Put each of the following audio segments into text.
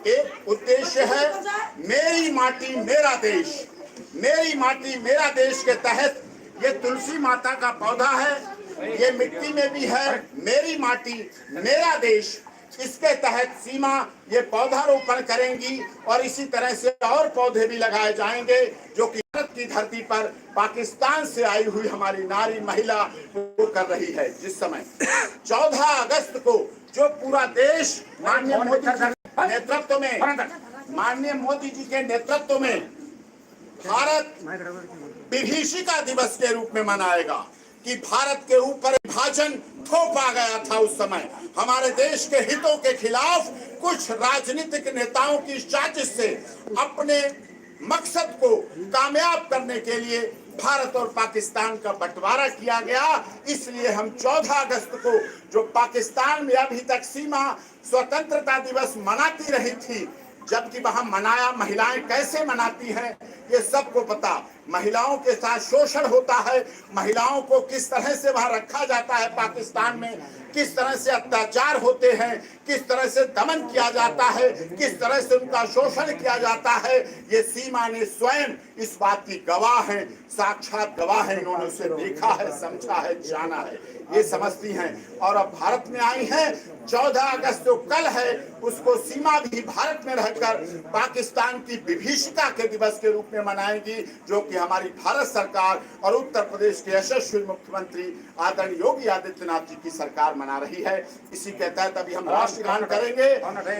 एक उद्देश्य है मेरी माटी मेरा देश। मेरी माटी मेरा देश के तहत ये तुलसी माता का पौधा है, ये मिट्टी में भी है। मेरी माटी मेरा देश, इसके तहत सीमा ये पौधारोपण करेंगी और इसी तरह से और पौधे भी लगाए जाएंगे जो कि भारत की धरती पर पाकिस्तान से आई हुई हमारी नारी महिला वो कर रही है। जिस समय 14 अगस्त को जो पूरा देश माननीय मोदी जी के नेतृत्व में भारत विभीषिका दिवस के रूप में मनाएगा कि भारत के ऊपर विभाजन थोपा गया था। उस समय हमारे देश के हितों के खिलाफ कुछ राजनीतिक नेताओं की साजिश से अपने मकसद को कामयाब करने के लिए भारत और पाकिस्तान का बंटवारा किया गया। इसलिए हम 14 अगस्त को जो पाकिस्तान में अभी तक सीमा स्वतंत्रता दिवस मनाती रही थी, जबकि वहां मनाया महिलाएं कैसे मनाती हैं ये सबको पता। महिलाओं के साथ शोषण होता है, महिलाओं को किस तरह से वहां रखा जाता है पाकिस्तान में, किस तरह से अत्याचार होते हैं, किस तरह से दमन किया जाता है, किस तरह से उनका शोषण किया जाता है, ये सीमा ने स्वयं इस बात की गवाह है, साक्षात गवाह है। इन्होंने उसे देखा है, समझा है, जाना है, ये समझती हैं और अब भारत में आई हैं। 14 अगस्त जो कल है उसको सीमा भी भारत में रहकर पाकिस्तान की विभीषिका के दिवस के रूप में मनाएंगी, जो कि हमारी भारत सरकार और उत्तर प्रदेश के यशस्वी मुख्यमंत्री आदरणीय योगी आदित्यनाथ जी की सरकार मना रही है। इसी के तहत अभी हम राष्ट्रगान करेंगे।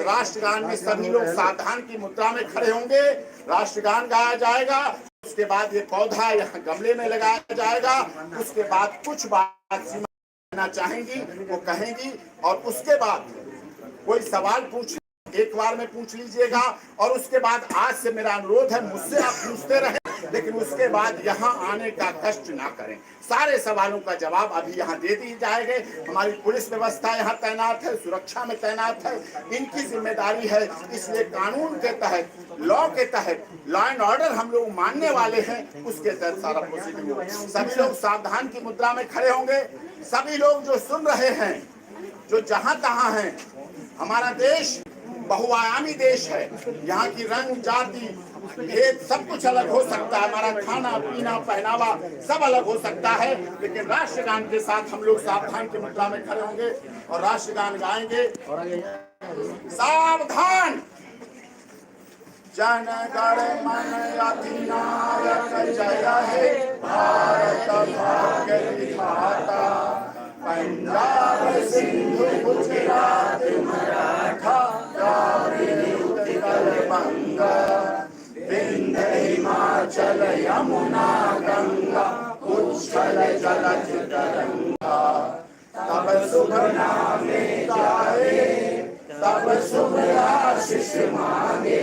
राष्ट्रगान में सभी लोग सावधान की मुद्रा में खड़े होंगे, राष्ट्रगान गाया जाएगा। उसके बाद ये पौधा यहाँ गमले में लगाया जाएगा। उसके बाद कुछ बात सीमा चाहेंगी वो कहेंगी और उसके बाद कोई सवाल पूछ एक बार में पूछ लीजिएगा और उसके बाद आज से मेरा अनुरोध है मुझसे आप पूछते रहें, लेकिन उसके बाद यहाँ आने का कष्ट ना करें। सारे सवालों का जवाब अभी यहाँ दे दिए जाएंगे। हमारी पुलिस व्यवस्था यहाँ तैनात है, सुरक्षा में तैनात है, इनकी जिम्मेदारी है। इसलिए कानून के तहत, लॉ के तहत, लॉ एंड ऑर्डर हम लोग मानने वाले हैं, उसके तहत सारा प्रोसीडिंग होगा। सभी लोग सावधान की मुद्रा में खड़े होंगे। सभी लोग जो सुन रहे हैं, जो जहां तहां हैं, हमारा देश बहुआयामी देश है। यहाँ की रंग, जाति, भेद सब कुछ अलग हो सकता है, हमारा खाना पीना पहनावा सब अलग हो सकता है, लेकिन राष्ट्रगान के साथ हम लोग सावधान की मुद्रा में खड़े होंगे और राष्ट्रगान गाएंगे। सावधान। जन गण मन अधिनायक जय हे भारत भाग्य विधाता, पंजाब सिंधु गुजरात मराठा द्राविड़ उत्कल बंगा, विंध्य हिमाचल यमुना गंगा, उच्छल जलधि तरंगा। तब शुभ नामे गाए, तब शुभ आशीष मांगे,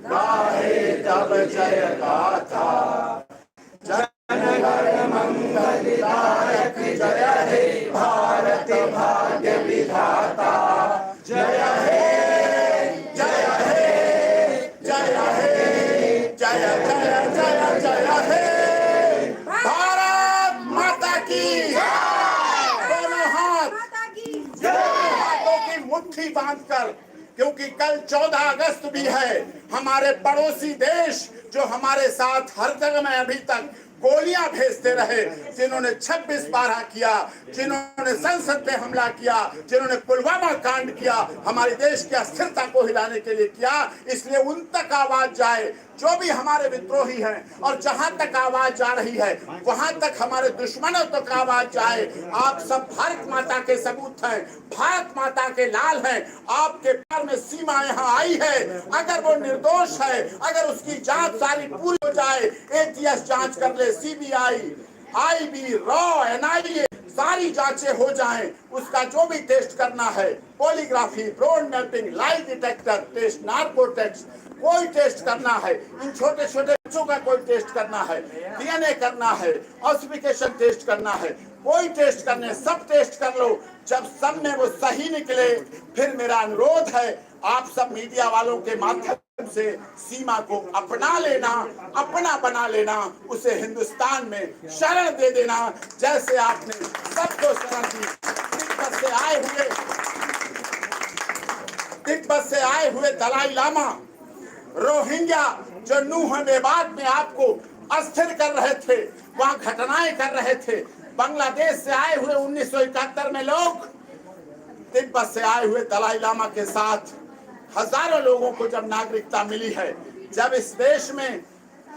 गाए तब जय गाथा। जन गण मंगलदायक जय हे भारत भाग्य विधाता, जय हे जय हे जय हे जय जय जय जय हे भारत माता की। दोनों हाथ हाथों की मुट्ठी बांधकर, क्योंकि कल 14 अगस्त भी है। हमारे पड़ोसी देश जो हमारे साथ हर जगह में अभी तक गोलियां भेजते रहे, जिन्होंने 26/12 किया, जिन्होंने संसद पे हमला किया, जिन्होंने पुलवामा कांड किया, हमारे देश की अस्थिरता को हिलाने के लिए किया, इसलिए उन तक आवाज जाए जो भी हमारे विद्रोही हैं, और जहां तक आवाज जा रही है वहां तक हमारे दुश्मनों तक आवाज जाए। आप सब भारत माता के सबूत हैं, भारत माता के लाल हैं। आपके प्यार में सीमा यहाँ आई है, अगर वो निर्दोष है, अगर उसकी जांच सारी पूरी हो जाए, ATS जांच कर ले, CBI, IB, रॉ, NIA सारी जांचें हो जाएं, उसका जो भी टेस्ट करना है, polygraphy, brain mapping, lie detector test, narco test, कोई टेस्ट करना है, इन छोटे छोटे बच्चों का कोई टेस्ट करना है, DNA करना है, ऑसिफिकेशन टेस्ट करना है, कोई टेस्ट करने, सब टेस्ट कर लो। जब सब में वो सही निकले, फिर मेरा अनुरोध है आप सब मीडिया वालों के माध्यम से सीमा को अपना लेना, अपना बना लेना, उसे हिंदुस्तान में शरण दे देना, जैसे आपने सबको शरण दी। तिब्बत से आए हुए तिब्बत से आए हुए दलाई लामा, रोहिंग्या जो नूह मेवात में आपको अस्थिर कर रहे थे, वहां घटनाएं कर रहे थे, बांग्लादेश से आए हुए 1971 में लोग, तिब्बत से आए हुए दलाई लामा के साथ हजारों लोगों को जब नागरिकता मिली है, जब इस देश में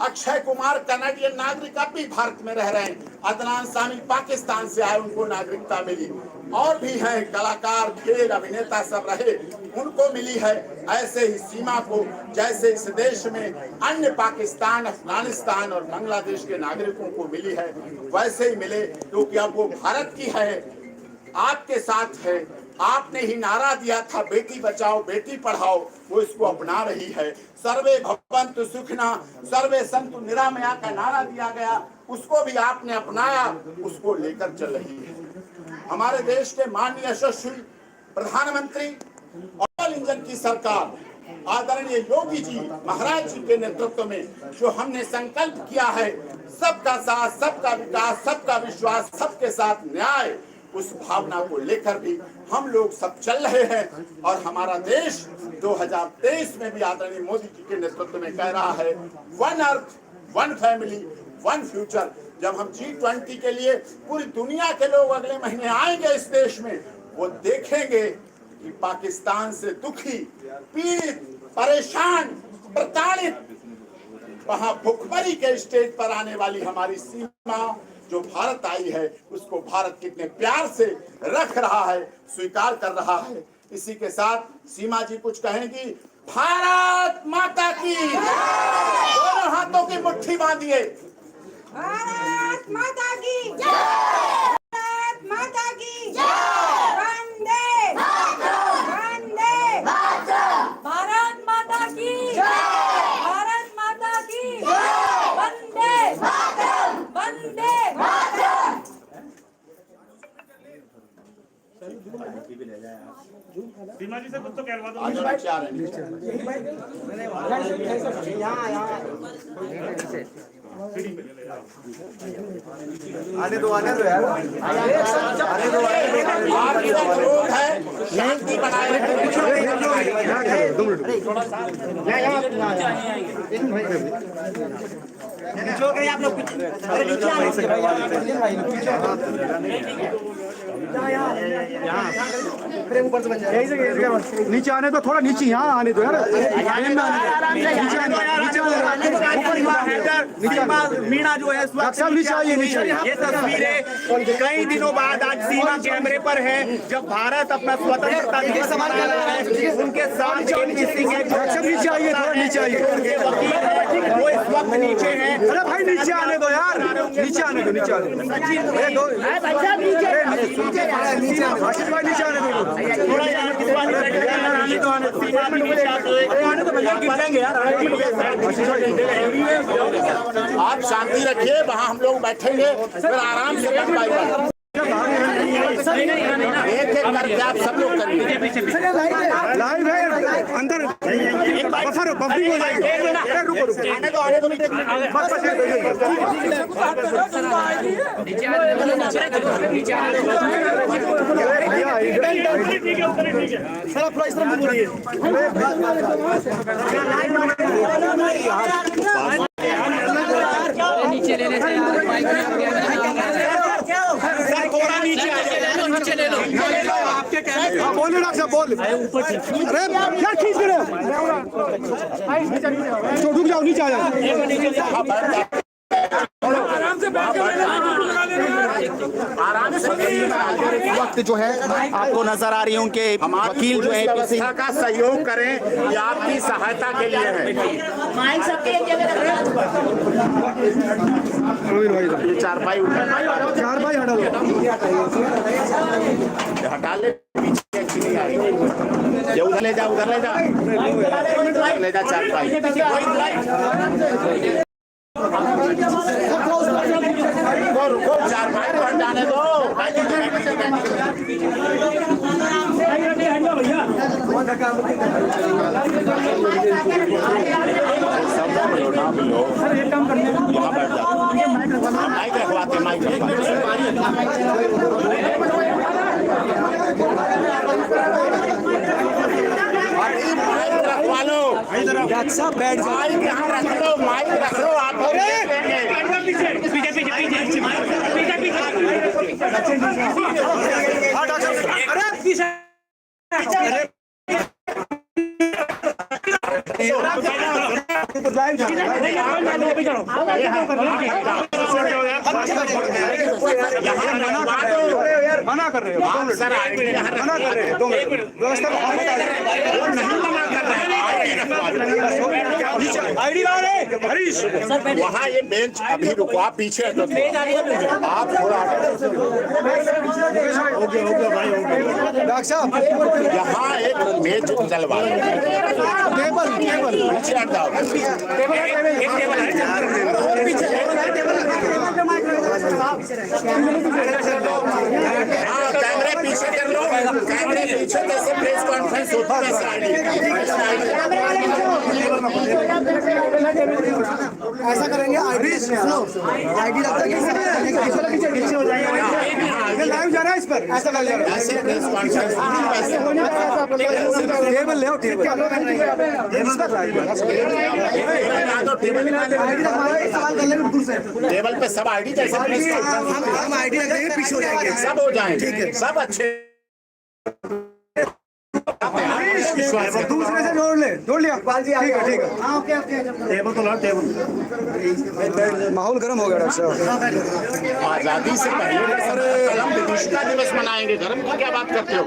अक्षय कुमार कनाडियन नागरिक अब भी भारत में रह रहे हैं, अदनान सामी पाकिस्तान से आए उनको नागरिकता मिली, और भी हैं कलाकार, खेल अभिनेता सब रहे उनको मिली है। ऐसे ही सीमा को जैसे इस देश में अन्य पाकिस्तान, अफगानिस्तान और बांग्लादेश के नागरिकों को मिली है, वैसे ही मिले, क्योंकि अब वो भारत की है, आपके साथ है। आपने ही नारा दिया था बेटी बचाओ बेटी पढ़ाओ, वो इसको अपना रही है। सर्वे भवन्तु सुखिनः सर्वे सन्तु निरामया का नारा दिया गया, उसको भी आपने अपनाया, उसको लेकर चल रही है। हमारे देश के माननीय यशस्वी प्रधानमंत्री ऑल इंजन की सरकार आदरणीय योगी जी महाराज जी के नेतृत्व में जो हमने संकल्प किया है, सबका साथ, सबका विकास, सबका विश्वास, सबके साथ न्याय, उस भावना को लेकर भी हम लोग सब चल रहे हैं। और हमारा देश 2023 में भी आदरणीय मोदी जी के नेतृत्व में कह रहा है, one earth, one family, one future. जब हम G20 के लिए पूरी दुनिया के लोग अगले महीने आएंगे इस देश में, वो देखेंगे कि पाकिस्तान से दुखी, पीड़ित, परेशान, प्रताड़ित, वहां भुखमरी के स्टेज पर आने वाली हमारी सीमा जो भारत आई है, उसको भारत कितने प्यार से रख रहा है, स्वीकार कर रहा है। इसी के साथ सीमा जी कुछ कहेंगी। भारत माता की, दोनों हाथों की मुट्ठी बांधिए। भारत माता की जय, भारत माता की जय, वंदे मातरम, वंदे मातरम, भारत माता की जय, भारत माता की जय, वंदे मातरम, वंदे मातरम। सीमा जी से कुछ तो कहलवा दो। आने दो यार, आने दो शांति बनाए आप लोग नीचे आने दो, थोड़ा नीचे, यहाँ आने दो यार, मीणा जो है नीचे आइए, नीचे आइए। ये तस्वीरें कई दिनों बाद आज सीमा कैमरे पर है, जब भारत अपना स्वतंत्रता दिवस मना रहा है, उनके साथ नीचे आइए, थोड़ा नीचे आइए, वो इस वक्त नीचे है। अरे भाई नीचे आने दो यार, नीचे आने दो, नीचे आने दो, आशीष भाई नीचे आने दो। आप शांति रखिए, वहाँ हम लोग बैठेंगे, फिर आराम से एक एक करके आप सब लोग करेंगे। लाइव है अंदर, बफर बफरिंग हो जाएगी। रुको रुको, आने दो सर, आप इस तरफ बोलिए। नीचे ले लेते बोलिए डॉक्टर साहब, बोल। अरे क्या खींच रहे हो? रुक जाओ, नीचे आ जाओ। आराम से वक्त जो है आपको नजर आ रही है, उनके वकील जो है व्यवस्था का सहयोग करें, ये आपकी सहायता के लिए है। ये चारपाई हटा ले, पीछे अच्छी नहीं आ रही, ये उधर ले जा, उधर ले जा, ले जा चारपाई। रुको, चारपाई को हटाने दो। माइक रखवाते, माइक रखवाते। डॉक्टर साहब बैठ जाओ। माइक यहाँ रख लो, माइक रख लो, आप हाँ डॉक्टर साहब, अरे पीछे मना कर रहे हो, मना कर रहे हो, व्यवस्था आईडी ला रहे हरीश। वहाँ ये बेंच अभी रुको, आप पीछे हटो, आप थोड़ा डॉक्टर साहब यहाँ एक मेज चलवा टेबल पीछे हट जाओ। हाँ कैमरे पीछे कर लो, कैमरे पीछे जैसे प्रेस कॉन्फ्रेंस होती है ऐसा करेंगे। आईडी सुनो, आईडी लगता है पीछे हो जाएगा, लाइव जा रहा है इस पर, ऐसा कर ले ऐसे प्रेस कॉन्फ्रेंस टेबल ले आओ, टेबल सवाल कर लेंगे दूर से। टेबल पे सब आईडी जैसे प्रेस कॉन्फ्रेंस हम आईडी रख देंगे, पीछे हो जाएंगे, सब हो जाएंगे, सब अच्छे। दूसरे से जोड़ लिया, ठीक है ठीक है। टेबल तो ला, टेबल माहौल गर्म हो गया डॉक्टर साहब। आजादी से पहले कलम विदिशा दिवस मनाएंगे, धर्म की क्या बात करते हो?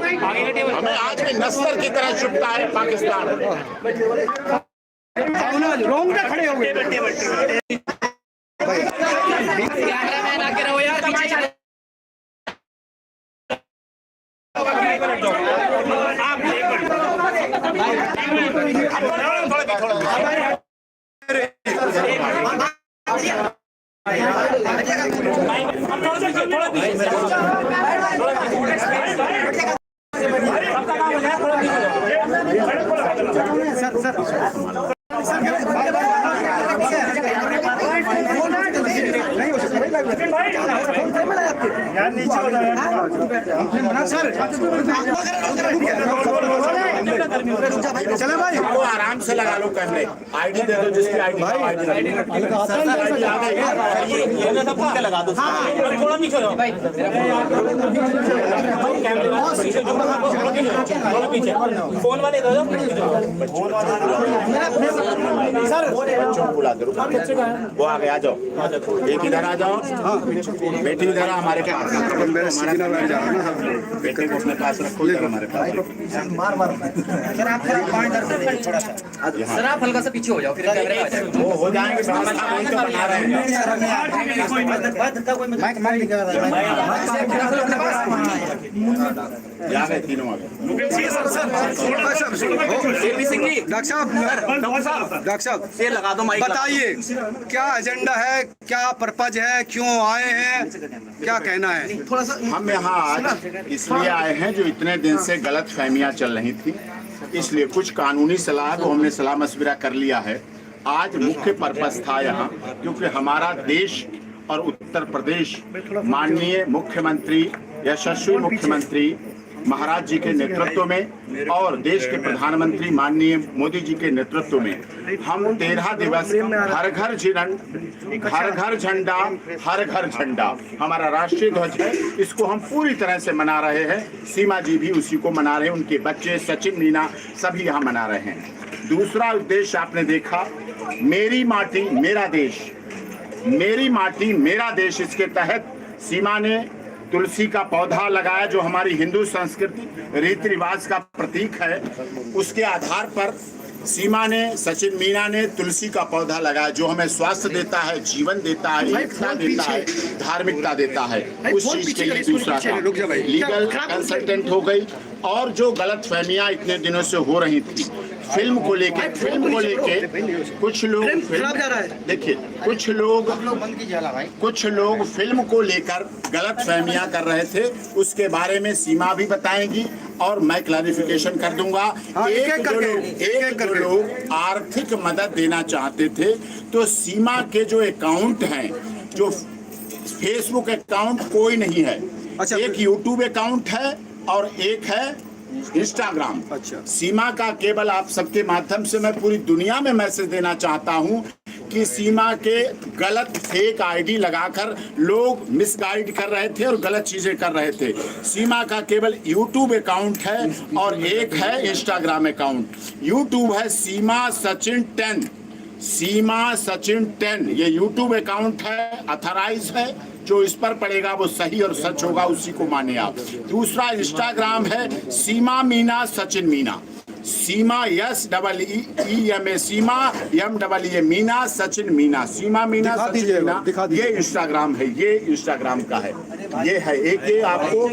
हमें आज भी नस्तर की तरह चुपता है पाकिस्तान। रोंग पे खड़े हो गए। चले भाई, वो आराम से लगा लो कैमरे, आईडी दे दो जिसकी आईडी लगा दो। फोन वाले दो सर, बच्चों को बुला दो, वो आ गए, आ जाओ, एक इधर आ जाओ, बेटी इधर हमारे पास, बेटे को अपने पास रखो, इधर हमारे पास। सर आप हल्का सा पीछे हो जाओ, फिर कैमरे आ जाएगा। वो हो जाएंगे, व्यवस्था वहीं तो बना रहे हैं। जा गए तीनों आ गए। डॉक्टर साहब से लगा दो माइक, बताइए क्या एजेंडा है, क्या पर्पज है, क्यों आए हैं, क्या कहना है? थोड़ा सा हम यहाँ आज इसलिए आए हैं, जो इतने दिन से गलत फहमियाँ चल रही थी, इसलिए कुछ कानूनी सलाह को हमने सलाह मशविरा कर लिया है। आज मुख्य पर्पस था यहाँ, क्योंकि हमारा देश और उत्तर प्रदेश माननीय मुख्यमंत्री, यशस्वी मुख्यमंत्री महाराज जी के नेतृत्व में और देश के प्रधानमंत्री माननीय मोदी जी के नेतृत्व में हम 13 दिवस हर घर झंडा हर घर झंडा हमारा राष्ट्रीय ध्वज है, इसको हम पूरी तरह से मना रहे हैं। सीमा जी भी उसी को मना रहे हैं, उनके बच्चे सचिन मीना सभी यहाँ मना रहे हैं। दूसरा उद्देश्य आपने देखा, मेरी माटी मेरा देश, मेरी माटी मेरा देश, इसके तहत सीमा ने तुलसी का पौधा लगाया, जो हमारी हिंदू संस्कृति रीति रिवाज का प्रतीक है। उसके आधार पर सीमा ने, सचिन मीना ने तुलसी का पौधा लगाया, जो हमें स्वास्थ्य देता है, जीवन देता है, एकता देता है, धार्मिकता देता है। उस चीज के लिए दूसरा था लीगल कंसल्टेंट हो गई। और जो गलत फहमियाँ इतने दिनों से हो रही थी फिल्म को लेके कुछ लोग, देखिए कुछ लोग फिल्म को लेकर गलत फहमियाँ कर रहे थे, उसके बारे में सीमा भी बताएंगी और मैं क्लैरिफिकेशन कर दूंगा। एक जो लोग आर्थिक मदद देना चाहते थे, तो सीमा के जो अकाउंट हैं, जो फेसबुक अकाउंट कोई नहीं है, एक यूट्यूब अकाउंट है और एक है इंस्टाग्राम। अच्छा। सीमा का केवल आप सबके माध्यम से मैं पूरी दुनिया में मैसेज देना चाहता हूं कि सीमा के गलत फेक आईडी लगाकर लोग मिसगाइड कर रहे थे और गलत चीजें कर रहे थे। सीमा का केवल यूट्यूब अकाउंट है और एक है इंस्टाग्राम अकाउंट। यूट्यूब है सीमा सचिन 10, सीमा सचिन 10 ये यूट्यूब अकाउंट है, अथराइज है। जो इस पर पड़ेगा वो सही और सच होगा, उसी को माने आप। दूसरा इंस्टाग्राम है सीमा मीना सचिन मीना, सीमा SEEMA, सीमा MEE मीना सचिन मीना, सीमा मीना दिखा सचिन दीजिए, मीना, दिखा दीजिए। ये इंस्टाग्राम है, ये इंस्टाग्राम का है। ये है एक, ये आपको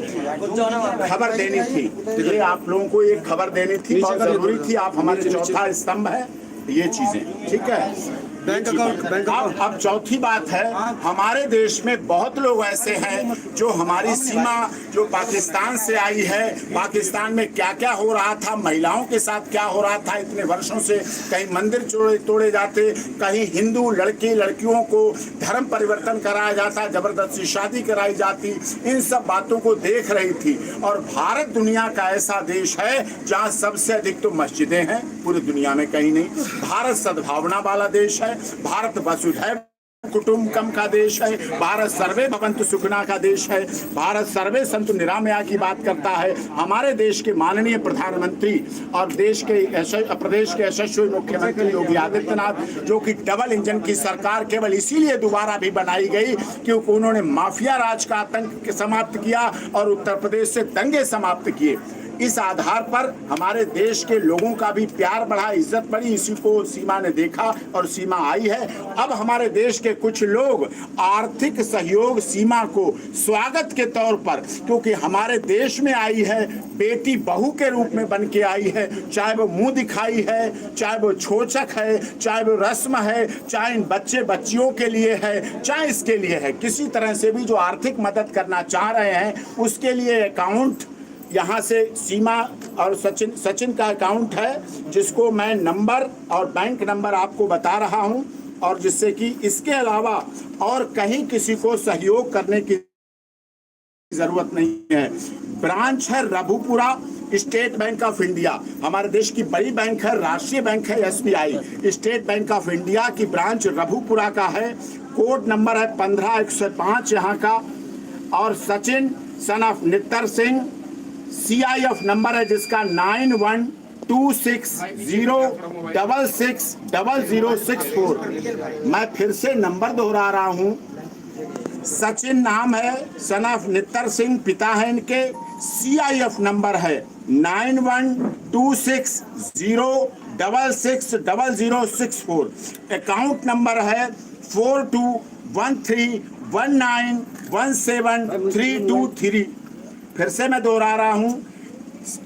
खबर देनी थी, ये आप लोगों को एक खबर देनी थी, बहुत जरूरी थी। आप हमारे चौथा स्तंभ है, ये चीजें ठीक है। बैंक अकाउंट अब चौथी बात है, हमारे देश में बहुत लोग ऐसे हैं जो हमारी सीमा जो पाकिस्तान से आई है, पाकिस्तान में क्या क्या हो रहा था, महिलाओं के साथ क्या हो रहा था इतने वर्षों से, कहीं मंदिर तोड़े जाते, कहीं हिंदू लड़के लड़कियों को धर्म परिवर्तन कराया जाता, जबरदस्ती शादी कराई जाती, इन सब बातों को देख रही थी। और भारत दुनिया का ऐसा देश है जहाँ सबसे अधिक तो मस्जिदें हैं, पूरी दुनिया में कहीं नहीं। भारत सद्भावना वाला देश है, भारत वसुधैव कुटुंबकम का देश है, भारत सर्वे भवन्तु सुखिनः का देश है, भारत सर्वे सन्तु निरामया की बात करता है। हमारे देश के माननीय प्रधानमंत्री और प्रदेश के यशस्वी मुख्यमंत्री योगी आदित्यनाथ, जो कि डबल इंजन की सरकार केवल इसीलिए दोबारा भी बनाई गई क्योंकि उन्होंने माफिया राज का आतंक समाप्त किया और उत्तर प्रदेश से दंगे समाप्त किए। इस आधार पर हमारे देश के लोगों का भी प्यार बढ़ा, इज्जत बढ़ी, इसी को सीमा ने देखा और सीमा आई है। अब हमारे देश के कुछ लोग आर्थिक सहयोग सीमा को स्वागत के तौर पर, क्योंकि हमारे देश में आई है, बेटी बहू के रूप में बन के आई है, चाहे वो मुंह दिखाई है, चाहे वो छोचक है, चाहे वो रस्म है, चाहे इन बच्चे बच्चियों के लिए है, चाहे इसके लिए है, किसी तरह से भी जो आर्थिक मदद करना चाह रहे हैं उसके लिए अकाउंट यहाँ से सीमा और सचिन का अकाउंट है, जिसको मैं नंबर और बैंक नंबर आपको बता रहा हूँ, और जिससे कि इसके अलावा और कहीं किसी को सहयोग करने की जरूरत नहीं है। ब्रांच है Raghupura state Bank of India, हमारे देश की बड़ी बैंक है, राष्ट्रीय बैंक है SBI। State Bank of India की ब्रांच रघुपुरा का है, कोड नंबर है 15105 यहाँ का। और Sachin son of Nittar Singh CIF number है जिसका 9126060064। मैं फिर से नंबर दोहरा रहा हूँ। सचिन नाम है, सन ऑफ नित्तर सिंह पिता है इनके। CIF नंबर है 9126060064। अकाउंट नंबर है 421319173223। फिर से मैं दोहरा रहा हूं,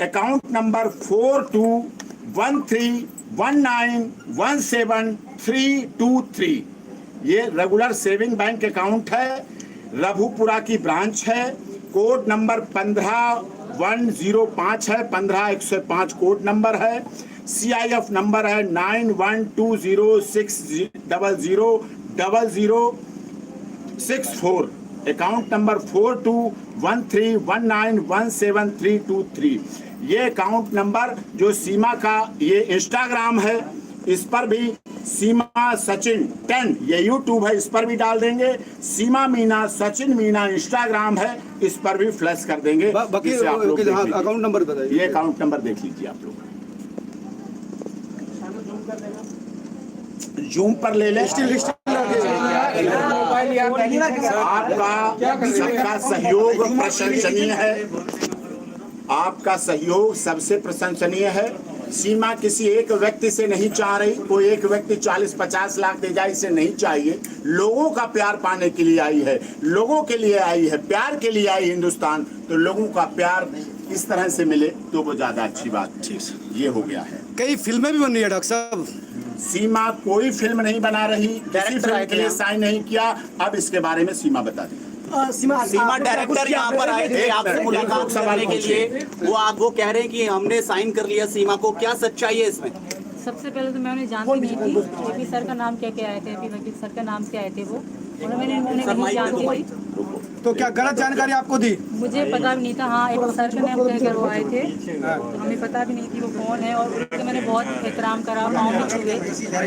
अकाउंट नंबर 421319173223। ये रेगुलर सेविंग बैंक अकाउंट है, रघुपुरा की ब्रांच है। कोड नंबर 15105 है, 15105 कोड नंबर है। CIF नंबर है 9120600064। Account number 421319173223। ये अकाउंट नंबर जो सीमा का, ये इंस्टाग्राम है, इस पर भी सीमा सचिन 10 ये यूट्यूब है, इस पर भी डाल देंगे। सीमा मीना सचिन मीना इंस्टाग्राम है, इस पर भी फ्लैश कर देंगे। बाकी जिससे आप लोग देख लीजिए। अकाउंट नंबर बताइए। ये अकाउंट नंबर देख लीजिए आप लोग, जूम पर ले लें। आपका सबका सहयोग प्रशंसनीय है, आपका सहयोग सबसे प्रशंसनीय है। सीमा किसी एक व्यक्ति से नहीं चाह रही, कोई एक व्यक्ति 40-50 लाख दे जाए, इसे नहीं चाहिए। लोगों का प्यार पाने के लिए आई है, लोगों के लिए आई है, प्यार के लिए आई हिंदुस्तान। तो लोगों का प्यार इस तरह से मिले तो वो ज्यादा अच्छी बात। ये हो गया है। कई फिल्में भी बन रही है डॉक्टर साहब। सीमा कोई फिल्म नहीं बना रही, किसी फिल्म के लिए साइन नहीं किया। अब इसके बारे में सीमा बता दें। सीमा डायरेक्टर यहाँ पर आए थे आपसे मुलाकात करने के लिए, वो कह रहे हैं कि हमने साइन कर लिया सीमा को, क्या सच्चाई है इसमें? सबसे पहले तो मैं उन्हें जानती नहीं थी। एपी सर का नाम क्या क्या आए थे, एपी वकील सर का नाम से आए थे वो, उन्हें नहीं जानती थी। तो क्या गलत जानकारी आपको दी? मुझे पता भी नहीं था। हाँ, एक सर का नाम कहकर वो आए थे, तो हमें पता भी नहीं थी वो कौन है। और उनसे मैंने बहुत एहतराम करा, पाँव में छुए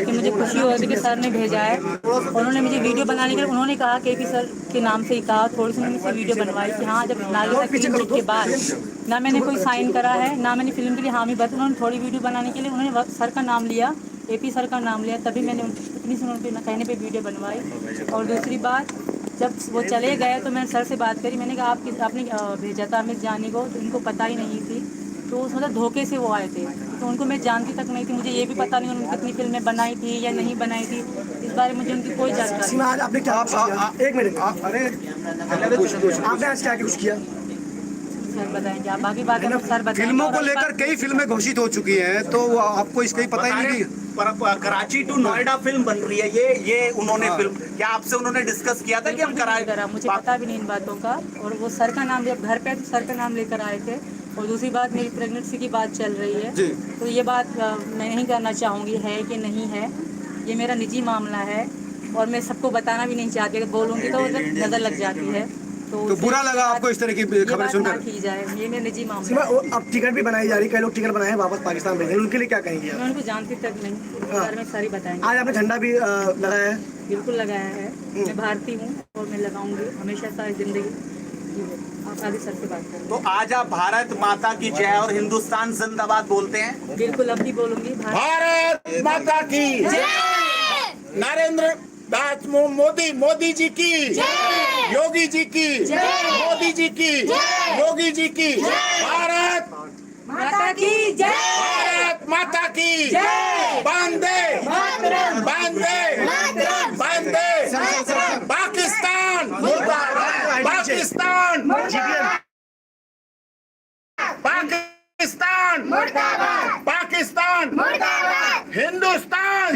कि मुझे खुशी हो रही थी कि सर ने भेजा है। उन्होंने मुझे वीडियो बनाने के लिए उन्होंने कहा KP सर के नाम से ही कहा, थोड़ी सी मैंने वीडियो बनवाई कि हाँ, जब नागरिकता क्लीन चिट के बाद ना मैंने कोई साइन करा है, ना मैंने फिल्म के लिए हामी बता। उन्होंने थोड़ी वीडियो बनाने के लिए उन्होंने सर का नाम लिया, AP सर का नाम लिया, तभी मैंने इतनी सी उनके कहने पे वीडियो बनवाई। और दूसरी बात, जब वो चले गए तो मैंने सर से बात करी, मैंने कहा आपने भेजा था अमित जानी को, तो उनको पता ही नहीं थी। तो उस मतलब धोखे से वो आए थे, तो उनको मैं जानती तक नहीं थी। मुझे ये भी पता नहीं उन्होंने कितनी फिल्में बनाई थी या नहीं बनाई थी, इस बारे में मुझे उनकी कोई जानकारी नहीं। आज आपने क्या एक मिनट, अरे आपने आज क्या कुछ किया? सर बताएंगे आप, बाकी बातें तो सर बताएंगे। फिल्मों को लेकर कई फिल्में घोषित हो चुकी हैं, तो आपको इसका ही पता ही नहीं? कराची टू नोएडा फिल्म बन रही है, ये उन्होंने फिल्म, क्या आपसे उन्होंने डिस्कस किया था कि हम कराए? मुझे पता भी नहीं इन बातों का। और वो सर का नाम, जब घर पे तो सर का नाम लेकर आए थे। और दूसरी बात, मेरी प्रेगनेंसी की बात चल रही है, तो ये बात मैं नहीं करना चाहूँगी है कि नहीं है, ये मेरा निजी मामला है और मैं सबको बताना भी नहीं चाहती। अगर बोलूँगी तो नज़र लग जाती है। तो बुरा लगा आपको इस तरह की खबर सुनकर? की जाए, ये मेरा निजी मामला है। अब टिकट भी बनाई जा रही, कई लोग टिकट बनाए हैं वापस पाकिस्तान भेजे, उनके लिए क्या कहेंगे? मैं उनको जानती तक नहीं, बारे में सारी बताएंगे। आज आपने झंडा भी लगाया है? बिल्कुल लगाया है, मैं भारतीय हूँ और मैं लगाऊंगी हमेशा सारी जिंदगी। आप आगे सर से बात करें। तो आज आप भारत माता की जय और हिंदुस्तान जिंदाबाद बोलते हैं? बिल्कुल, अब भी बोलूंगी। भारत माता की जय। नरेंद्र दास मोदी जी की, योगी जी की, मोदी जी की, योगी जी की, भारत माता की जय। भारत माता की जय। वंदे वंदे वंदे। पाकिस्तान पाकिस्तान पाकिस्तान पाकिस्तान, हिंदुस्तान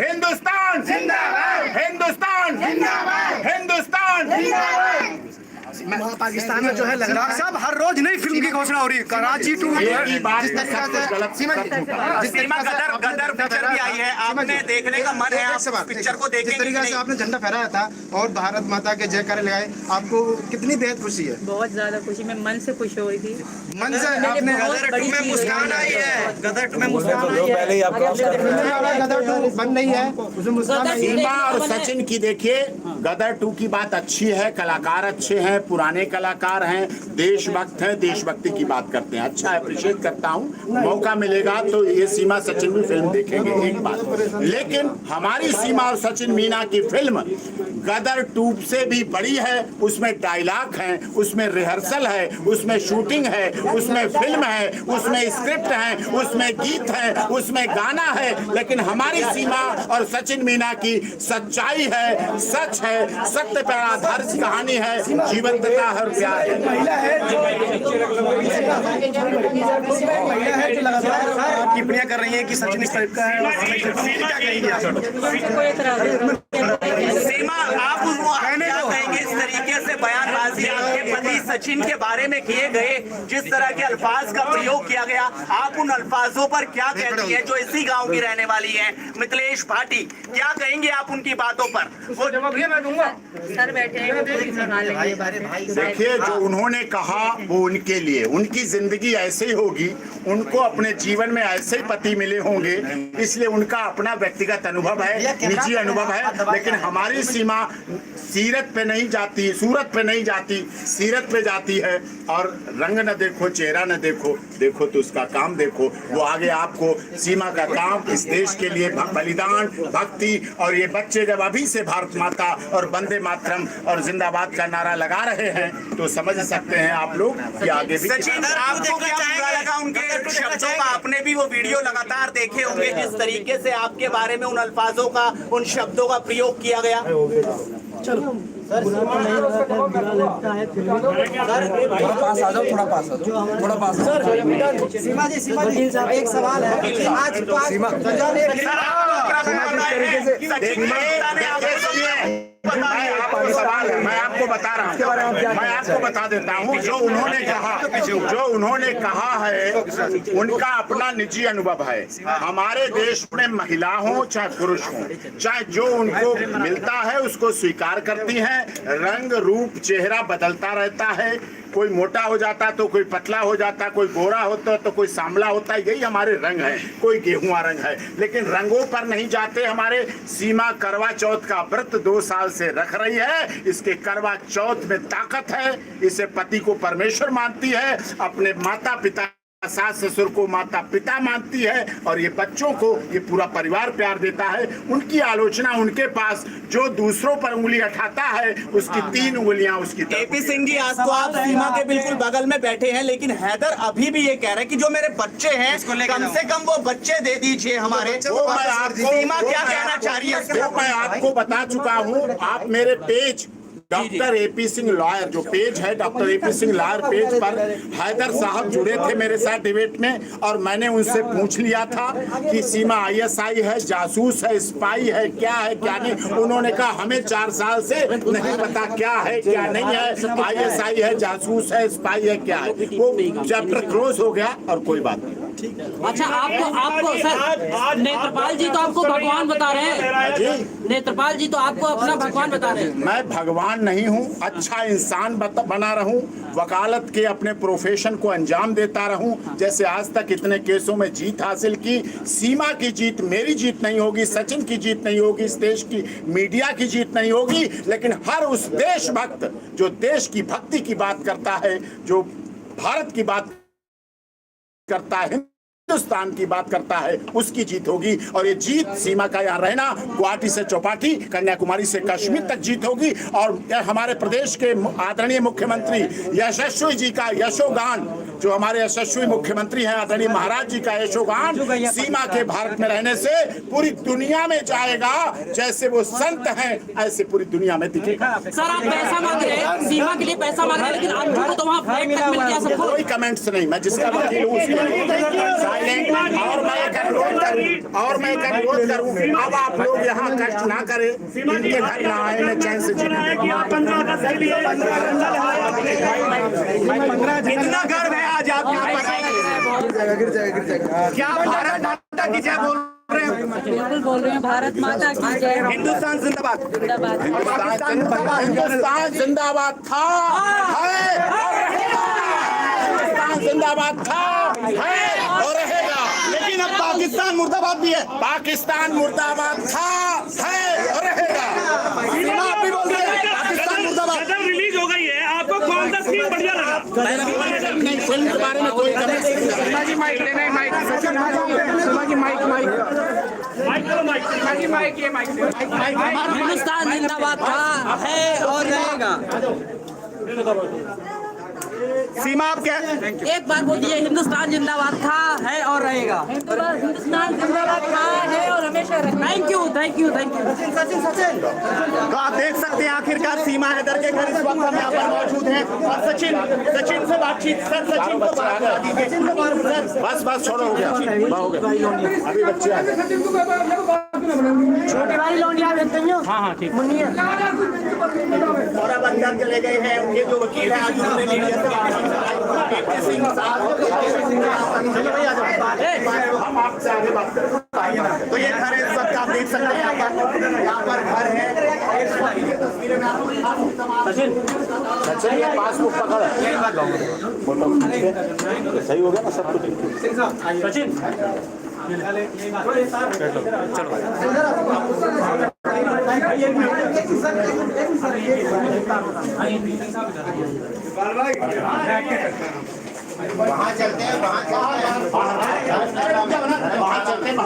हिंदुस्तान हिंदुस्तान हिंदुस्तान। पाकिस्तान में जो है लग रहा है साहब, हर रोज नई फिल्म की घोषणा हो रही है। कराची टू गदर पिक्चर भी आई है, आपने देखने का मन है? आप पिक्चर को देखेंगे? जिस तरीके से आपने झंडा फहराया था और भारत माता के जयकारे लगाए, आपको कितनी बेहद खुशी है? बहुत ज्यादा खुशी, मैं मन से खुश हो रही थी। मन से आपने गदर टू में मुस्कान आई है, गदर टू में मुस्कान आई है। गदर टू बंद नहीं है, उसमें मुस्कान आई है। सीमा और सचिन की देखिए, गदर 2 की बात अच्छी है, कलाकार अच्छे हैं, पुराने कलाकार हैं, देशभक्त हैं, देशभक्ति की बात करते हैं, अच्छा अप्रिशिएट करता हूं। मौका मिलेगा तो ये सीमा सचिन भी फिल्म देखेंगे, एक बात। लेकिन हमारी सीमा और सचिन मीना की फिल्म गदर 2 से भी बड़ी है। उसमें डायलॉग है, उसमें रिहर्सल है, उसमें शूटिंग है, उसमें फिल्म है, उसमें स्क्रिप्ट है, उसमें गीत है, उसमें गाना है। लेकिन हमारी सीमा और सचिन मीना की सच्चाई है, सच है, सत्य पर आधारित कहानी है, जीवंतता और प्यार है। महिला है जो लगातार टिप्पणियां कर रही है कि सचिन इस टाइप का है, क्या कहेंगे आप? सीमा, आप क्या कहेंगे इस तरीके से बयानबाजी आपके पति सचिन के बारे में किए गए, जिस तरह के अल्फाज का प्रयोग किया गया, आप उन अल्फाजों पर क्या कहती हैं? जो इसी गांव की रहने वाली है, मिथिलेश भाटी, क्या कहेंगे आप उनकी बातों पर? वो जवाब मैं दूंगा। सर बैठे हैं, देखिए, जो उन्होंने कहा वो उनके लिए, उनकी जिंदगी ऐसे ही होगी, उनको अपने जीवन में ऐसे ही पति मिले होंगे, इसलिए उनका अपना व्यक्तिगत अनुभव है, निजी अनुभव है। लेकिन हमारी सीमा सीरत पे नहीं जाती, सूरत पे नहीं जाती, सीरत पे जाती है। और रंग न देखो, चेहरा न देखो, देखो तो उसका काम देखो। वो आगे आपको सीमा का काम, इस देश के लिए बलिदान, भक्ति, और ये बच्चे जब अभी से भारत माता और वंदे मातरम और जिंदाबाद का नारा लगा रहे हैं, तो समझ सकते हैं आप लोग कि आगे भी। सचिन, आपको क्या बुरा लगा उनके शब्दों का? आपने भी वो वीडियो लगातार देखे होंगे, जिस तरीके से आपके बारे में उन अल्फाजों का, उन शब्दों का प्रयोग किया गया। चलो सीमा जी एक सवाल है। आज देखिए सवाल है, मैं आपको बता रहा हूँ, मैं आपको बता देता हूँ। जो उन्होंने कहा है उनका अपना निजी अनुभव है। हमारे देश में महिला हो चाहे पुरुष हो, चाहे जो उनको मिलता है उसको स्वीकार करती हैं। रंग रूप चेहरा बदलता रहता है, कोई मोटा हो जाता तो कोई पतला हो जाता, कोई गोरा होता तो कोई सांवला होता, यही हमारे रंग है, कोई गेहुआ रंग है। लेकिन रंगों पर नहीं जाते। हमारे सीमा करवा चौथ का व्रत 2 साल से रख रही है। इसके करवा चौथ में ताकत है, इसे पति को परमेश्वर मानती है, अपने माता पिता सास ससुर को माता पिता मानती है, और ये बच्चों को ये पूरा परिवार प्यार देता है। उनकी आलोचना उनके पास जो दूसरों पर उंगली उठाता है उसकी 3 उंगलियां उसकी तरफ। एपी सिंह जी, आज तो आप सीमा के बिल्कुल बगल में बैठे हैं, लेकिन हैदर अभी भी ये कह रहे हैं कि जो मेरे बच्चे हैं कम से कम वो बच्चे दे दीजिए हमारे। सीमा क्या कहना चाह रही है? वो मैं आपको बता चुका हूँ। आप मेरे page doctor AP Singh lawyer, जो पेज है doctor AP Singh lawyer page पर हैदर साहब जुड़े थे मेरे साथ डिबेट में, और मैंने उनसे पूछ लिया था कि सीमा ISI है, जासूस है, स्पाई है, क्या है क्या नहीं। उन्होंने कहा हमें 4 साल से नहीं पता क्या है क्या नहीं है, ISI है, जासूस है, स्पाई है, क्या है। वो चैप्टर क्लोज हो गया और कोई बात नहीं। अच्छा, आपको सर नेत्रपाल जी तो आपको भगवान बता रहे हैं। नेत्रपाल जी तो आपको अपना भगवान बता रहे हैं। मैं भगवान नहीं हूँ, अच्छा इंसान बना रहूं, वकालत के अपने प्रोफेशन को अंजाम देता रहूं। जैसे आज तक इतने केसों में जीत हासिल की। सीमा की जीत मेरी जीत नहीं होगी, सचिन की जीत नहीं होगी, इस देश की मीडिया की जीत नहीं होगी, लेकिन हर उस देशभक्त जो देश की भक्ति की बात करता है, जो भारत की बात करता है, हिंदुस्तान की बात करता है, उसकी जीत होगी। और ये जीत सीमा का यहाँ रहना, गुवाहाटी से चौपाटी, कन्याकुमारी से कश्मीर तक जीत होगी। और हमारे प्रदेश के आदरणीय मुख्यमंत्री यशस्वी जी का यशोगान, जो हमारे यशस्वी मुख्यमंत्री हैं आदरणीय महाराज जी का यशोगान सीमा के भारत में रहने से पूरी दुनिया में जाएगा। जैसे वो संत हैं ऐसे पूरी दुनिया में दिखेगा। सर, आप पैसा मांग रहे हैं, सीमा के लिए पैसा मांग रहे हैं, लेकिन आपको तो वहाँ फ्लाइट तक मिल गया सबको। कोई कमेंट्स नहीं, मैं जिसका वकील हूँ उसके और मैं एक अनुरोध करूं, अब आप लोग यहाँ कष्ट ना करें, इनके घर ना आए, मैं चैन से जीने। इतना गर्व है आज आप यहाँ पर आए। क्या भारत माता की जय बोल रहे हैं? बिल्कुल बोल रहे हैं, भारत माता की जय। हिंदुस्तान जिंदाबाद। हिंदुस्तान जिंदाबाद था, है, हिंदुस्तान जिंदाबाद था, है और रहेगा। लेकिन अब पाकिस्तान मुर्दाबाद भी है। पाकिस्तान मुर्दाबाद था, है और रहेगा। सीमा आप भी बोल रहे हैं पाकिस्तान मुर्दाबाद। रिलीज हो गई है, आपको कौन सा सीन बढ़िया लगा? नहीं, फिल्म के बारे में कोई कमेंट नहीं। माइक लेना है, माइक हिंदुस्तान जिंदाबाद था, है और रहेगा। सीमा आप क्या? एक बार बोलिए, हिंदुस्तान जिंदाबाद था, है और रहेगा। हिंदुस्तान जिंदाबाद था, है और हमेशा रहेगा। Thank you, thank you, thank you. Sachin तो आप देख सकते हैं आखिरकार सीमा हैदर के घर इस वक्त हम यहाँ पर मौजूद हैं, और सचिन से बातचीत। सर, सचिन को बात करा दीजिए। बस छोड़ो, हो गया, हो गया। अभी बच्चे आ गए। छोटी वाली लौंडिया भेजते हैं। हाँ ठीक। और अब अंदर चले गए हैं उनके जो वकील हैं, आज उन्होंने मीडिया से हम आपसे आगे बात करें। तो ये घर इस वक्त आप देख सकते हैं, यहाँ पर घर है। सचिन ये पासबुक पकड़, सही हो गया ना सब कुछ। सचिन वहाँ चलते हैं, वहाँ चलते हैं।